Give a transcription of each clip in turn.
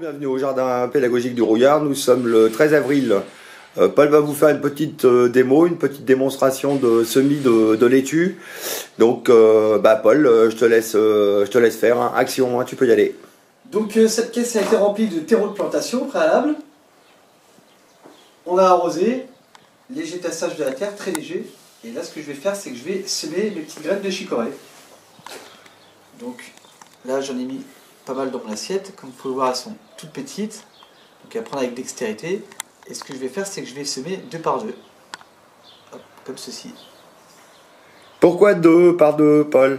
Bienvenue au jardin pédagogique du Rouillard. Nous sommes le 13 avril. Paul va vous faire une petite démo, une petite démonstration de semis de laitue. Donc, Paul, je te laisse faire. Hein. Action, hein, tu peux y aller. Donc, cette caisse a été remplie de terreau de plantation préalable. On a arrosé, léger tassage de la terre, très léger. Et là, ce que je vais faire, c'est que je vais semer mes petites graines de chicorée. Donc, là, j'en ai mis pas mal dans mon assiette. Comme vous pouvez le voir, elles sont toutes petites. Donc, à prendre avec dextérité. Et ce que je vais faire, c'est que je vais semer 2 par 2. Hop, comme ceci. Pourquoi 2 par 2, Paul?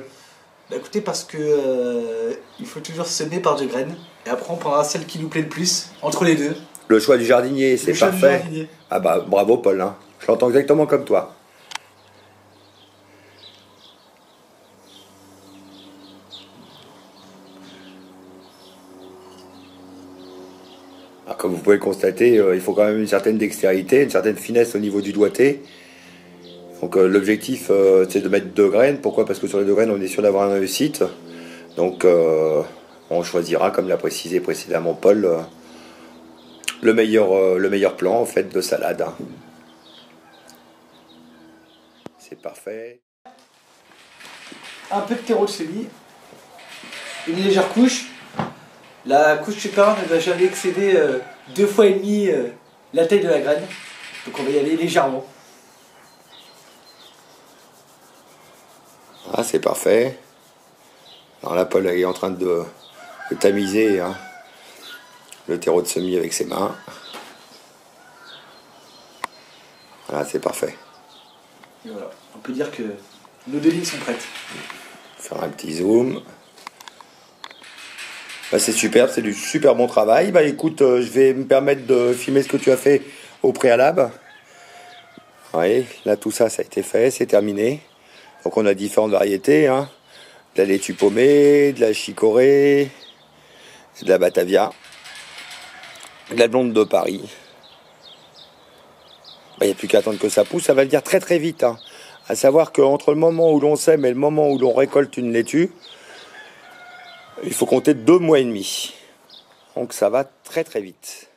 Bah, écoutez, parce que il faut toujours semer par 2 graines. Et après, on prendra celle qui nous plaît le plus, entre les deux. Le choix du jardinier, c'est parfait. Ah bah, bravo, Paul. Hein. Je l'entends exactement comme toi. Alors, comme vous pouvez le constater, il faut quand même une certaine dextérité, une certaine finesse au niveau du doigté. Donc l'objectif c'est de mettre 2 graines. Pourquoi? Parce que sur les 2 graines on est sûr d'avoir un réussite. Donc on choisira, comme l'a précisé précédemment Paul, le meilleur plan en fait de salade. Hein. C'est parfait. Un peu de terreau de semis, une légère couche. La couche supérieure ne doit jamais excéder 2,5 fois la taille de la graine. Donc on va y aller légèrement. Ah, c'est parfait. Alors là, Paul est en train de tamiser hein, le terreau de semis avec ses mains. Voilà, c'est parfait. Et voilà, on peut dire que nos 2 lignes sont prêtes. Faire un petit zoom. Bah, c'est superbe, c'est du super bon travail. Bah écoute, je vais me permettre de filmer ce que tu as fait au préalable. Oui, là tout ça, ça a été fait, c'est terminé. Donc on a différentes variétés, hein. De la laitue paumée, de la chicorée, de la batavia, de la blonde de Paris. Il n'y a plus qu'à attendre que ça pousse, ça va le dire très très vite. Hein. À savoir qu'entre le moment où l'on sème et le moment où l'on récolte une laitue, il faut compter 2 mois et demi. Donc ça va très très vite.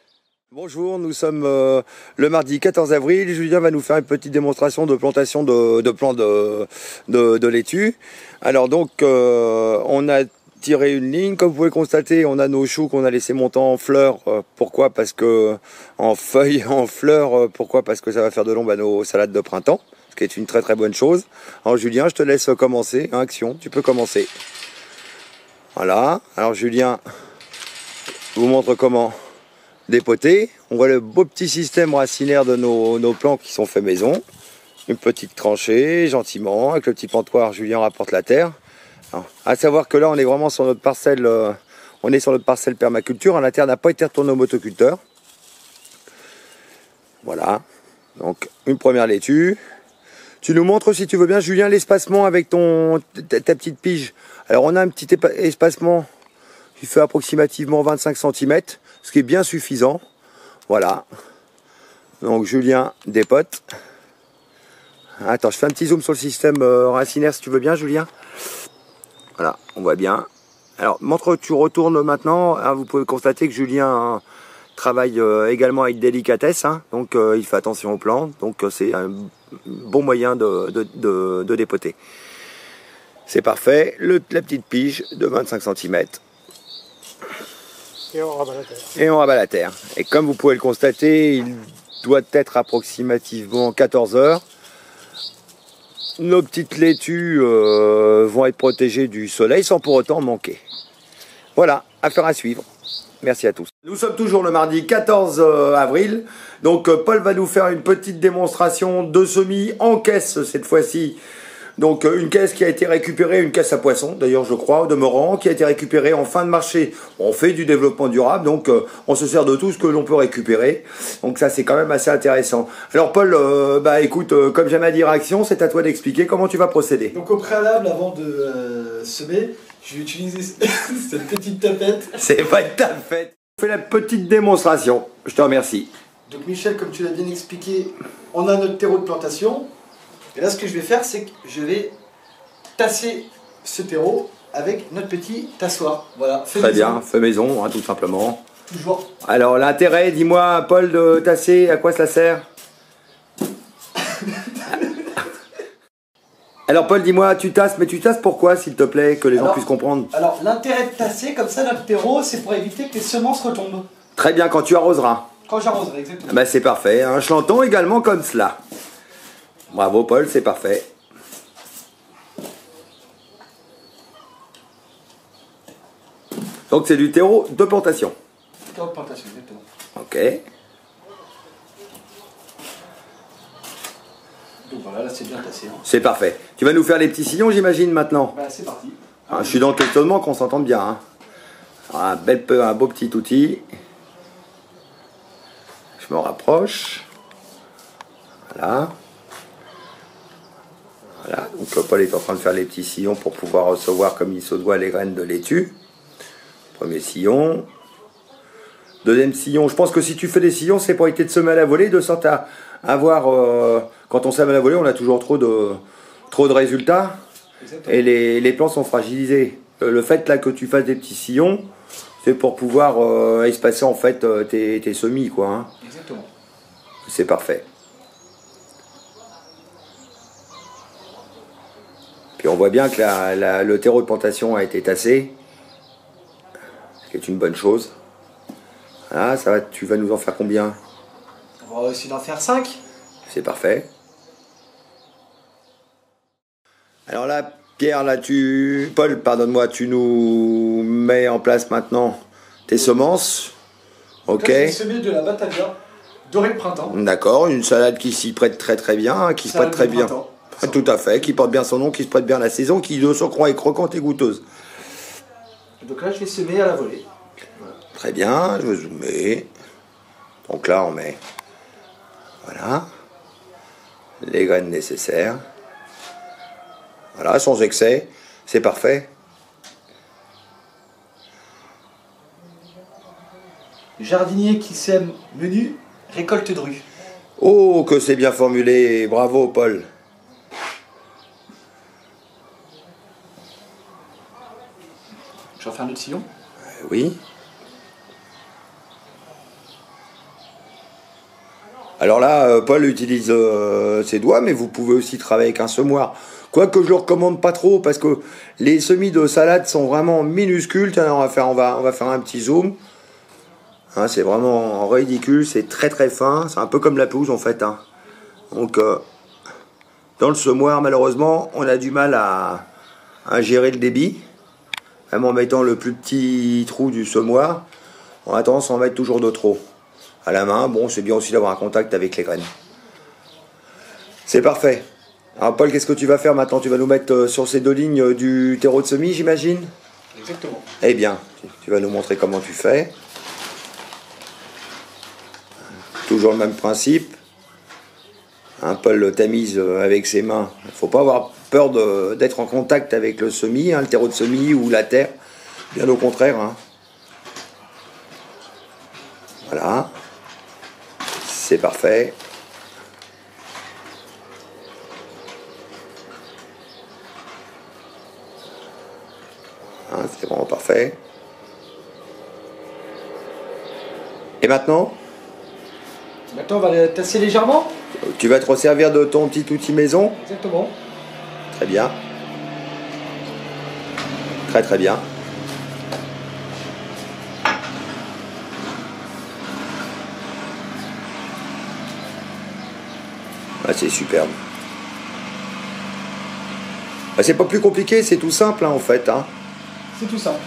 Bonjour, nous sommes le mardi 14 avril. Julien va nous faire une petite démonstration de plantation de plants de laitue. Alors donc, on a tiré une ligne. Comme vous pouvez constater, on a nos choux qu'on a laissé monter en fleurs. Pourquoi? Parce que en feuilles, en fleurs. Pourquoi? Parce que ça va faire de l'ombre à nos salades de printemps, ce qui est une très très bonne chose. Alors Julien, je te laisse commencer. Action, tu peux commencer. Voilà. Alors Julien vous montre comment dépoter. On voit le beau petit système racinaire de nos plants qui sont faits maison. Une petite tranchée, gentiment, avec le petit pantoir, Julien rapporte la terre. Alors, à savoir que là, on est vraiment sur notre parcelle, permaculture. La terre n'a pas été retournée au motoculteur. Voilà. Donc, une première laitue. Tu nous montres, si tu veux bien, Julien, l'espacement avec ta petite pige. Alors, on a un petit espacement qui fait approximativement 25 cm, ce qui est bien suffisant. Voilà. Donc Julien dépote. Attends, je fais un petit zoom sur le système racinaire si tu veux bien, Julien. Voilà, on voit bien. Alors, montre, tu retournes maintenant. Hein, vous pouvez constater que Julien travaille également avec délicatesse. Hein, donc, il fait attention aux plantes. Donc, c'est un bon moyen de dépoter. C'est parfait. La petite pige de 25 cm. Et on rabat la terre. Et on rabat la terre. Et comme vous pouvez le constater, il doit être approximativement 14 heures. Nos petites laitues vont être protégées du soleil sans pour autant manquer. Voilà, affaire à suivre. Merci à tous. Nous sommes toujours le mardi 14 avril. Donc Paul va nous faire une petite démonstration de semis en caisse cette fois-ci. Donc une caisse qui a été récupérée, une caisse à poissons d'ailleurs je crois, au demeurant, qui a été récupérée en fin de marché. On fait du développement durable, donc on se sert de tout ce que l'on peut récupérer. Donc ça c'est quand même assez intéressant. Alors Paul, écoute, comme j'aime à dire action, c'est à toi d'expliquer comment tu vas procéder. Donc au préalable, avant de semer, je vais utiliser cette petite tapette. C'est pas une tapette. On fait la petite démonstration, je te remercie. Donc Michel, comme tu l'as bien expliqué, on a notre terreau de plantation. Et là, ce que je vais faire, c'est que je vais tasser ce terreau avec notre petit tassoir. Voilà, Très bien, fait maison, hein, tout simplement. Toujours. Alors l'intérêt, dis-moi Paul, de tasser, à quoi ça sert? Alors Paul, dis-moi, tu tasses, mais tu tasses pourquoi, s'il te plaît, que les gens puissent comprendre? Alors l'intérêt de tasser comme ça notre terreau, c'est pour éviter que les semences retombent. Très bien, quand tu arroseras. Quand j'arroserai, exactement. Ben, c'est parfait, hein. Je l'entends également comme cela. Bravo Paul, c'est parfait. Donc c'est du terreau de plantation. Terreau de plantation, exactement. Ok. Donc voilà, là c'est bien tassé. Hein. C'est parfait. Tu vas nous faire les petits sillons, j'imagine, maintenant. Bah c'est parti. Ah, je suis dans le questionnement, qu'on s'entende bien. Hein. Un beau petit outil. Je me rapproche. Voilà. Voilà. Donc Paul est en train de faire les petits sillons pour pouvoir recevoir comme il se doit les graines de laitue. Premier sillon. Deuxième sillon. Je pense que si tu fais des sillons, c'est pour éviter de semer à la volée, de sorte à avoir... quand on sème à la volée, on a toujours trop de résultats. Exactement. Et les plants sont fragilisés. Le fait là que tu fasses des petits sillons, c'est pour pouvoir espacer en fait tes semis, quoi. Hein. Exactement. C'est parfait. Puis on voit bien que le terreau de plantation a été tassé, ce qui est une bonne chose. Voilà, ça va, tu vas nous en faire combien? On va essayer d'en faire 5. C'est parfait. Alors là, Pierre, là Paul, pardonne-moi, tu nous mets en place maintenant tes semences. Ok. J'ai semé de la batavia dorée de printemps. D'accord, une salade qui s'y prête très très bien, qui se prête très bien. Tout à fait, qui porte bien son nom, qui se prête bien à la saison, qui de surcroît est croquante et goûteuse. Donc là, je vais semer à la volée. Voilà. Très bien, je vais zoomer. Donc là, on met, voilà, les graines nécessaires. Voilà, sans excès, c'est parfait. Jardinier qui sème menu, récolte dru. Oh, que c'est bien formulé, bravo Paul. Je vais en faire un autre sillon. Oui. Alors là, Paul utilise ses doigts, mais vous pouvez aussi travailler avec un semoir. Quoique je le recommande pas trop, parce que les semis de salade sont vraiment minuscules. Tiens, on va faire un petit zoom. Hein, c'est vraiment ridicule, c'est très très fin. C'est un peu comme la pelouse en fait. Hein. Donc, dans le semoir, malheureusement, on a du mal à gérer le débit. Même en mettant le plus petit trou du semoir, on a tendance à en mettre toujours de trop. À la main, bon, c'est bien aussi d'avoir un contact avec les graines. C'est parfait. Alors Paul, qu'est-ce que tu vas faire maintenant? Tu vas nous mettre sur ces deux lignes du terreau de semis, j'imagine? Exactement. Eh bien, tu vas nous montrer comment tu fais. Toujours le même principe. Hein, Paul le tamise avec ses mains. Il ne faut pas avoir peur d'être en contact avec le semis, hein, le terreau de semis ou la terre. Bien au contraire. Hein. Voilà. C'est parfait. Hein, c'est vraiment parfait. Et maintenant? Maintenant, on va le tasser légèrement. Tu vas te resservir de ton petit outil maison? Exactement. Très bien. Très très bien. Ah, c'est superbe. Ah, c'est pas plus compliqué, c'est tout simple hein, en fait. Hein. C'est tout simple.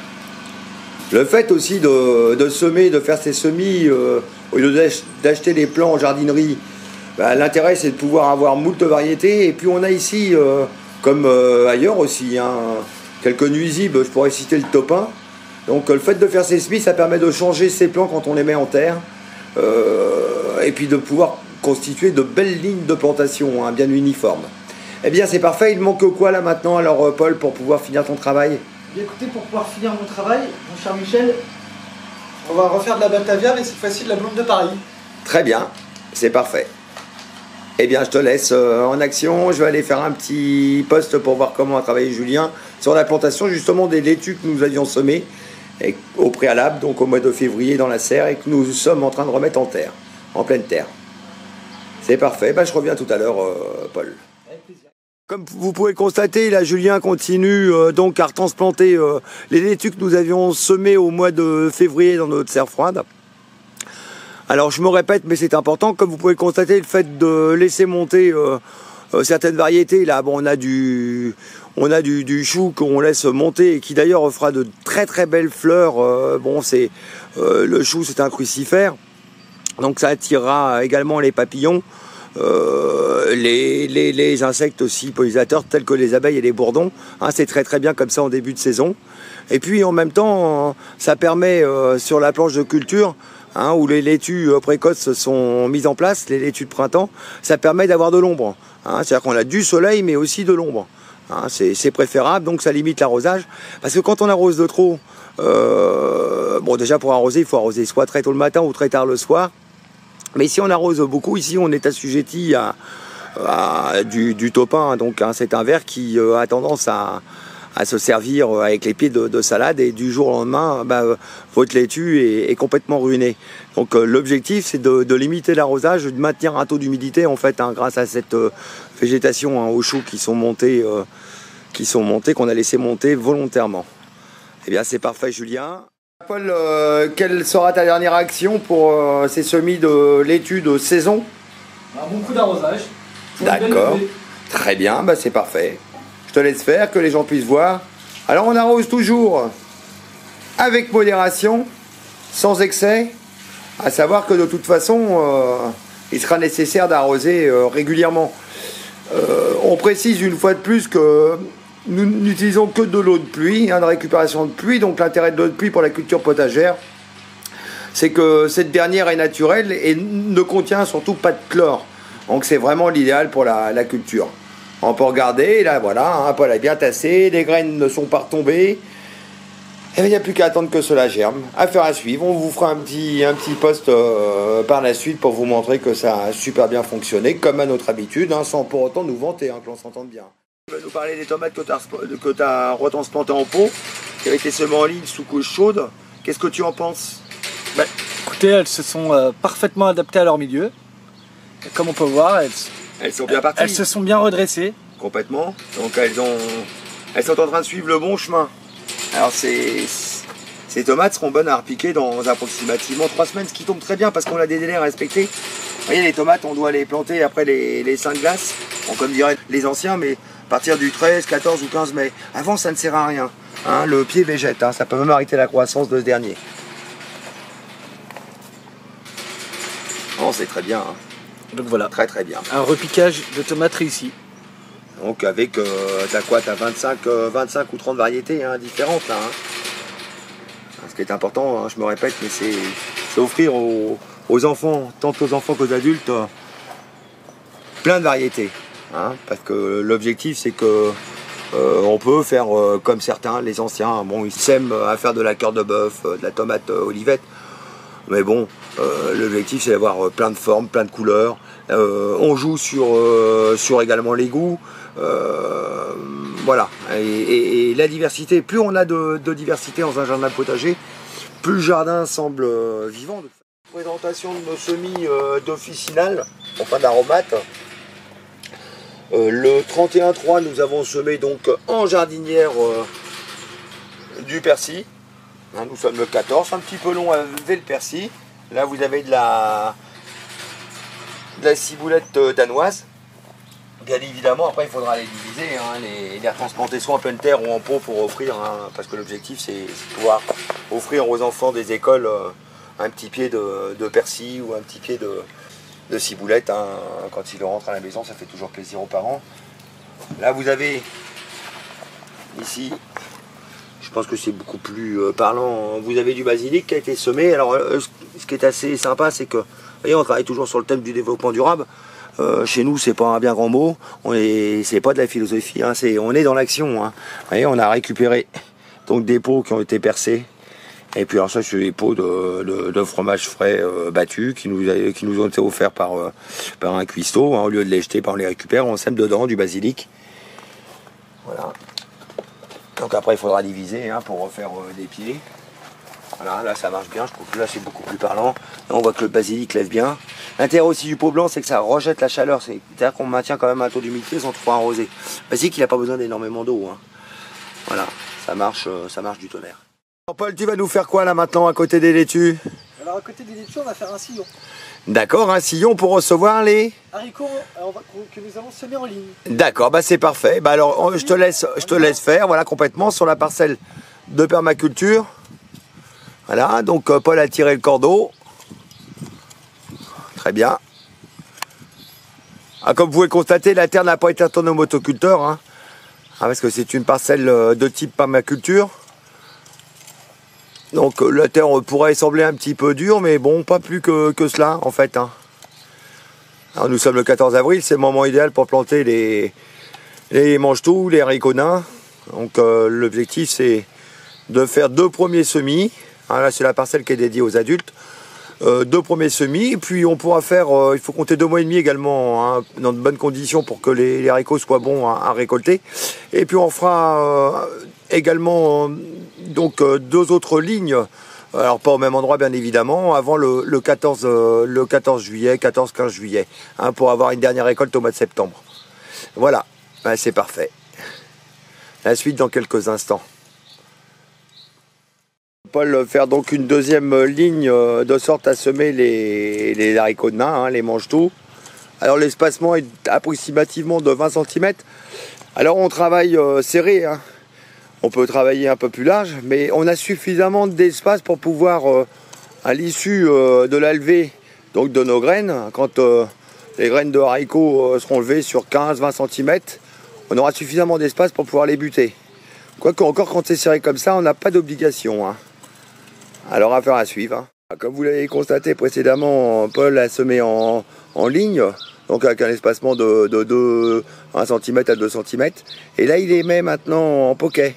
Le fait aussi de semer, de faire ses semis, au lieu d'acheter les plants en jardinerie, bah, l'intérêt c'est de pouvoir avoir moult variétés. Et puis on a ici, comme ailleurs aussi, hein, quelques nuisibles, je pourrais citer le top 1. Donc le fait de faire ses semis, ça permet de changer ses plants quand on les met en terre. Et puis de pouvoir constituer de belles lignes de plantation, hein, bien uniformes. Eh bien c'est parfait, il manque quoi là maintenant alors Paul pour pouvoir finir ton travail? Bien écoutez, pour pouvoir finir mon travail, mon cher Michel, on va refaire de la batavia, mais cette fois-ci de la blonde de Paris. Très bien, c'est parfait. Eh bien, je te laisse en action. Je vais aller faire un petit post pour voir comment a travaillé Julien sur la plantation justement des laitues que nous avions semées et au préalable, donc au mois de février dans la serre, et que nous sommes en train de remettre en terre, en pleine terre. C'est parfait, je reviens tout à l'heure, Paul. Avec plaisir. Comme vous pouvez le constater, là Julien continue donc à retransplanter les laitues que nous avions semées au mois de février dans notre serre froide. Alors je me répète, mais c'est important, comme vous pouvez le constater, le fait de laisser monter certaines variétés, là bon, on a du chou qu'on laisse monter et qui d'ailleurs fera de très très belles fleurs. Bon, c'est le chou, c'est un crucifère, donc ça attirera également les papillons, les insectes aussi pollinisateurs tels que les abeilles et les bourdons. Hein, c'est très très bien comme ça en début de saison. Et puis en même temps, ça permet sur la planche de culture, hein, où les laitues précoces sont mises en place, les laitues de printemps, ça permet d'avoir de l'ombre. Hein, c'est-à-dire qu'on a du soleil mais aussi de l'ombre. Hein, c'est préférable, donc ça limite l'arrosage. Parce que quand on arrose de trop, bon déjà pour arroser, il faut arroser soit très tôt le matin ou très tard le soir. Mais si on arrose beaucoup, ici on est assujetti à du topin. Donc hein, c'est un verre qui a tendance à se servir avec les pieds de salade, et du jour au lendemain, votre laitue est complètement ruinée. Donc l'objectif, c'est de limiter l'arrosage, de maintenir un taux d'humidité en fait, hein, grâce à cette végétation, hein, aux choux qui sont montés, qu'on a laissé monter volontairement. Eh bien c'est parfait, Julien. Paul, quelle sera ta dernière action pour ces semis de laitue de saison? Un bon coup d'arrosage. D'accord, très bien, c'est parfait. Je te laisse faire, que les gens puissent voir. Alors on arrose toujours avec modération, sans excès, à savoir que de toute façon, il sera nécessaire d'arroser régulièrement. On précise une fois de plus que nous n'utilisons que de l'eau de pluie, hein, de récupération de pluie. Donc l'intérêt de l'eau de pluie pour la culture potagère, c'est que cette dernière est naturelle et ne contient surtout pas de chlore. Donc c'est vraiment l'idéal pour la culture. On peut regarder, là voilà, hein, Paul a bien tassé, les graines ne sont pas retombées. Et il n'y a plus qu'à attendre que cela germe. Affaire à suivre, on vous fera un petit post par la suite pour vous montrer que ça a super bien fonctionné, comme à notre habitude, hein, sans pour autant nous vanter, hein, que l'on s'entende bien. Tu vas nous parler des tomates que tu as retransplantées en pot, qui avaient été semées en ligne sous couche chaude. Qu'est-ce que tu en penses? Écoutez, elles se sont parfaitement adaptées à leur milieu. Et comme on peut voir, elles sont bien parties. Elles se sont bien redressées. Complètement. Donc elles sont en train de suivre le bon chemin. Alors ces tomates seront bonnes à repiquer dans approximativement 3 semaines, ce qui tombe très bien parce qu'on a des délais à respecter. Vous voyez, les tomates, on doit les planter après les 5 glaces, bon, comme diraient les anciens, mais à partir du 13, 14 ou 15 mai. Avant, ça ne sert à rien. Hein, le pied végète, hein, ça peut même arrêter la croissance de ce dernier. Oh, c'est très bien. Hein. Donc voilà. Très très bien. Un repiquage de tomates réussi. Donc avec, t'as 25 ou 30 variétés hein, différentes là. Hein. Ce qui est important, hein, je me répète, mais c'est offrir aux enfants, tant aux enfants qu'aux adultes, plein de variétés. Hein, parce que l'objectif c'est que on peut faire comme certains, les anciens, bon ils s'aiment à faire de la cœur de bœuf, de la tomate olivette. Mais bon, l'objectif c'est d'avoir plein de formes, plein de couleurs. On joue sur également les goûts. Voilà. Et la diversité, plus on a de diversité dans un jardin potager, plus le jardin semble vivant. Présentation de nos semis d'officinal, enfin d'aromates. Le 31-3, nous avons semé donc en jardinière du persil. Hein, nous sommes le 14, un petit peu long à lever le persil. Là vous avez de la ciboulette danoise. Bien évidemment, après il faudra les diviser, hein, les retransplanter soit en pleine terre ou en pot pour offrir, hein, parce que l'objectif c'est de pouvoir offrir aux enfants des écoles un petit pied de persil ou un petit pied de ciboulette. Hein, quand ils rentrent à la maison, ça fait toujours plaisir aux parents. Là vous avez ici, je pense que c'est beaucoup plus parlant, vous avez du basilic qui a été semé. Alors ce qui est assez sympa, c'est que, vous voyez, on travaille toujours sur le thème du développement durable. Chez nous, c'est pas un bien grand mot, c'est pas de la philosophie, hein, on est dans l'action. Hein. Vous voyez, on a récupéré donc des pots qui ont été percés. Et puis alors ça, c'est des pots de fromage frais battu qui nous ont été offerts par un cuistot. Hein. Au lieu de les jeter, on les récupère, on sème dedans du basilic. Voilà. Donc après, il faudra diviser hein, pour refaire des pieds. Voilà, là ça marche bien, je trouve que là c'est beaucoup plus parlant. Là, on voit que le basilic lève bien. L'intérêt aussi du pot blanc, c'est que ça rejette la chaleur. C'est-à-dire qu'on maintient quand même un taux d'humidité sans trop arroser. Le basilic, il n'a pas besoin d'énormément d'eau. Hein. Voilà, ça marche du tonnerre. Alors Paul, tu vas nous faire quoi là maintenant à côté des laitues? Alors à côté des laitues, on va faire un sillon. D'accord, un sillon pour recevoir les haricots que nous allons semer en ligne. D'accord, bah c'est parfait. Bah alors je te laisse faire, voilà, complètement sur la parcelle de permaculture. Voilà, donc Paul a tiré le cordeau. Très bien. Ah, comme vous pouvez le constater, la terre n'a pas été retournée au motoculteur, hein, parce que c'est une parcelle de type permaculture. Donc la terre pourrait sembler un petit peu dure, mais bon, pas plus que cela en fait. Hein. Alors, nous sommes le 14 avril, c'est le moment idéal pour planter les mange-tout, les haricots nains. Donc l'objectif c'est de faire 2 premiers semis. Hein, là c'est la parcelle qui est dédiée aux adultes. 2 premiers semis, puis on pourra faire, il faut compter 2 mois et demi également, hein, dans de bonnes conditions pour que les haricots soient bons à récolter. Et puis on fera également donc 2 autres lignes, alors pas au même endroit bien évidemment, avant le 14 juillet, 14-15 juillet, hein, pour avoir une dernière récolte au mois de septembre. Voilà, ben, c'est parfait. La suite dans quelques instants. Paul faire donc une deuxième ligne de sorte à semer les haricots de nain, hein, les mange-tout. Alors l'espacement est approximativement de 20 cm. Alors on travaille serré, hein. On peut travailler un peu plus large, mais on a suffisamment d'espace pour pouvoir, à l'issue de la levée donc de nos graines, quand les graines de haricots seront levées sur 15-20 cm, on aura suffisamment d'espace pour pouvoir les buter. Quoique encore quand c'est serré comme ça, on n'a pas d'obligation. Hein. Alors affaire à suivre. Hein. Comme vous l'avez constaté précédemment, Paul a semé en ligne, donc avec un espacement de 1 cm à 2 cm. Et là il les met maintenant en poquet.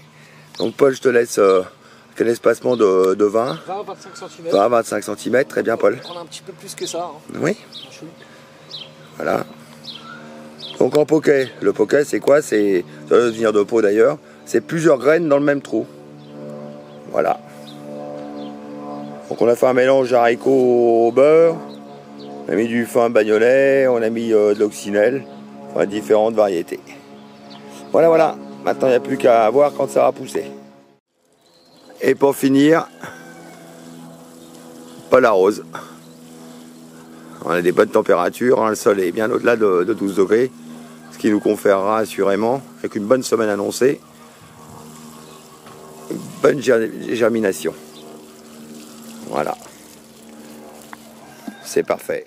Donc Paul, je te laisse un espacement de 20-25 cm. 20-25 cm, très bien Paul. On va prendre un petit peu plus que ça. Hein. Oui. Voilà. Donc en poquet, le poquet c'est quoi? Ça doit venir de pot d'ailleurs. C'est plusieurs graines dans le même trou. Voilà. Donc on a fait un mélange d'haricots au beurre. On a mis du fin bagnolet, on a mis de l'occinelle. Enfin différentes variétés. Voilà, voilà. Maintenant il n'y a plus qu'à voir quand ça va pousser. Et pour finir, Paul arrose. On a des bonnes températures, hein, le sol est bien au-delà de 12 degrés, ce qui nous conférera assurément, avec une bonne semaine annoncée, une bonne germination. Voilà, c'est parfait.